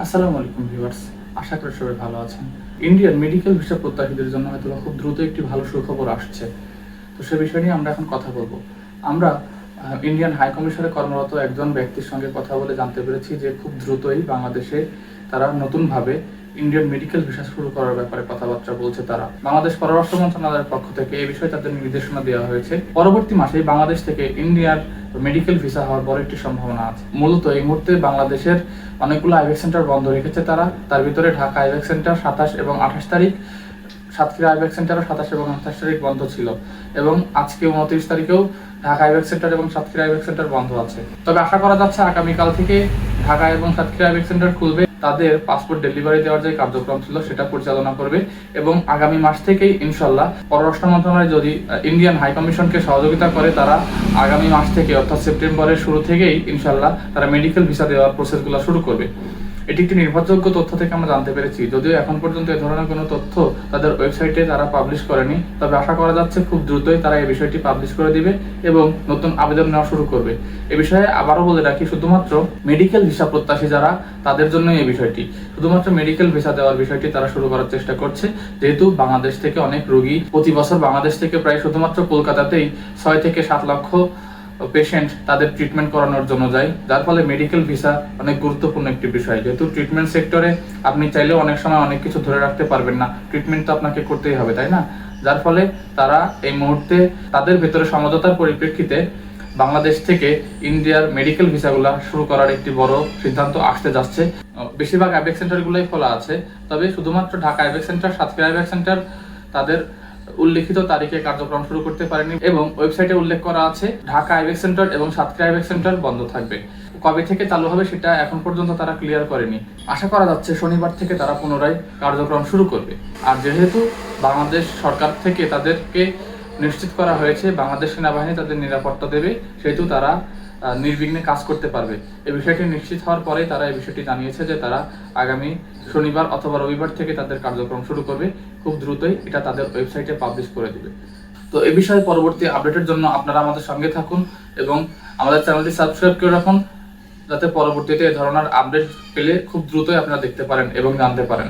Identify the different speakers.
Speaker 1: আসসালামু আলাইকুম ভিউয়ার্স, আশা করি সবাই ভালো আছেন। ইন্ডিয়ান মেডিকেল ভিসা প্রত্যাশীদের জন্য হয়তো খুব দ্রুত একটি ভালো সুখবর আসছে। তো সে বিষয় নিয়ে আমরা এখন কথা বলবো। আমরা ইন্ডিয়ান হাই কমিশনে কর্মরত একজন ব্যক্তির সঙ্গে কথা বলে জানতে পেরেছি যে খুব দ্রুতই বাংলাদেশে তারা নতুনভাবে ইন্ডিয়ান মেডিকেল ভিসা শুরু করার ব্যাপারে কথাবার্তা বলছে। তারা বাংলাদেশ পররাষ্ট্র মন্ত্রণালয়ের পক্ষ থেকে এই বিষয়ে তাদের নির্দেশনা দেওয়া হয়েছে। পরবর্তী মাসে বাংলাদেশ থেকে ইন্ডিয়ার মেডিকেল ভিসা হওয়ার বড় একটি সম্ভাবনা আছে। মূলত এই মুহূর্তে বাংলাদেশের অনেকগুলো আইভেক সেন্টার বন্ধ রেখেছে তারা। তার ভিতরে ঢাকা আইভেক সেন্টার 27 এবং 28 তারিখ, সাতক্ষীরা আইভেক সেন্টারও 27 এবং 28 তারিখ বন্ধ ছিল, এবং আজকে 29 তারিখেও ঢাকা আইভেক সেন্টার এবং সাতক্ষীরা আইভেক সেন্টার বন্ধ আছে। তবে আশা করা যাচ্ছে আগামীকাল থেকে ঢাকা এবং সাতক্ষীরা আইভেক সেন্টার খুলবে। তাদের পাসপোর্ট ডেলিভারি দেওয়ার যে কার্যক্রম ছিল সেটা পরিচালনা করবে, এবং আগামী মাস থেকেই ইনশাল্লাহ পররাষ্ট্র মন্ত্রণালয় যদি ইন্ডিয়ান হাই কমিশনকে সহযোগিতা করে, তারা আগামী মাস থেকে অর্থাৎ সেপ্টেম্বরের শুরু থেকেই ইনশাল্লাহ তারা মেডিকেল ভিসা দেওয়ার প্রসেসগুলো শুরু করবে। এটি একটি নির্ভরযোগ্য তথ্য থেকে আমরা জানতে পেরেছি, যদিও এখন পর্যন্ত এ ধরনের কোনো তথ্য তাদের ওয়েবসাইটে তারা পাবলিশ করেনি। তবে আশা করা যাচ্ছে খুব দ্রুতই তারা এই বিষয়টি পাবলিশ করে দিবে এবং নতুন আবেদন নেওয়া শুরু করবে। এ বিষয়ে আবারও বলে রাখি, শুধুমাত্র মেডিকেল ভিসা প্রত্যাশী যারা, তাদের জন্যই এই বিষয়টি। শুধুমাত্র মেডিকেল ভিসা দেওয়ার বিষয়টি তারা শুরু করার চেষ্টা করছে, যেহেতু বাংলাদেশ থেকে অনেক রোগী প্রতি বছর বাংলাদেশ থেকে প্রায় শুধুমাত্র কলকাতাতেই 6 থেকে 7 লক্ষ পেশেন্ট তাদের ট্রিটমেন্ট করানোর জন্য যায়, যার ফলে মেডিকেল ভিসা অনেক গুরুত্বপূর্ণ একটি বিষয়। যেহেতু ট্রিটমেন্ট সেক্টরে আপনি চাইলেও অনেক সময় অনেক কিছু ধরে রাখতে পারবেন না, ট্রিটমেন্ট তো আপনাকে করতেই হবে, তাই না? যার ফলে তারা এই মুহূর্তে তাদের ভেতরে সমঝোতার পরিপ্রেক্ষিতে বাংলাদেশ থেকে ইন্ডিয়ার মেডিকেল ভিসাগুলো শুরু করার একটি বড় সিদ্ধান্ত আসতে যাচ্ছে। বেশিরভাগ আইভেক সেন্টারগুলোই খোলা আছে, তবে শুধুমাত্র Dhaka IVAC centre, Satkhira IVAC centre তাদের উল্লেখিত তারিখে কার্যক্রম শুরু করতে পারেনি, এবং ওয়েবসাইটে উল্লেখ করা আছে ঢাকা আইভেক সেন্টার এবং সাতক্ষীরা আইভেক সেন্টার বন্ধ থাকবে। কবে থেকে চালু হবে সেটা এখন পর্যন্ত তারা ক্লিয়ার করেনি। আশা করা যাচ্ছে শনিবার থেকে তারা পুনরায় কার্যক্রম শুরু করবে। আর যেহেতু বাংলাদেশ সরকার থেকে তাদেরকে নিশ্চিত করা হয়েছে বাংলাদেশ সেনাবাহিনী তাদের নিরাপত্তা দেবে, সেহেতু তারা নির্বিঘ্নে কাজ করতে পারবে। এই বিষয়টি নিশ্চিত হওয়ার পরেই তারা এই বিষয়টি জানিয়েছে যে তারা আগামী শনিবার অথবা রবিবার থেকে তাদের কার্যক্রম শুরু করবে। খুব দ্রুতই এটা তাদের ওয়েবসাইটে পাবলিশ করে দিবে। তো এই বিষয়ে পরবর্তী আপডেটের জন্য আপনারা আমাদের সঙ্গে থাকুন এবং আমাদের চ্যানেলটি সাবস্ক্রাইব করে রাখুন, যাতে পরবর্তীতে এই ধরনের আপডেট পেলে খুব দ্রুতই আপনারা দেখতে পারেন এবং জানতে পারেন।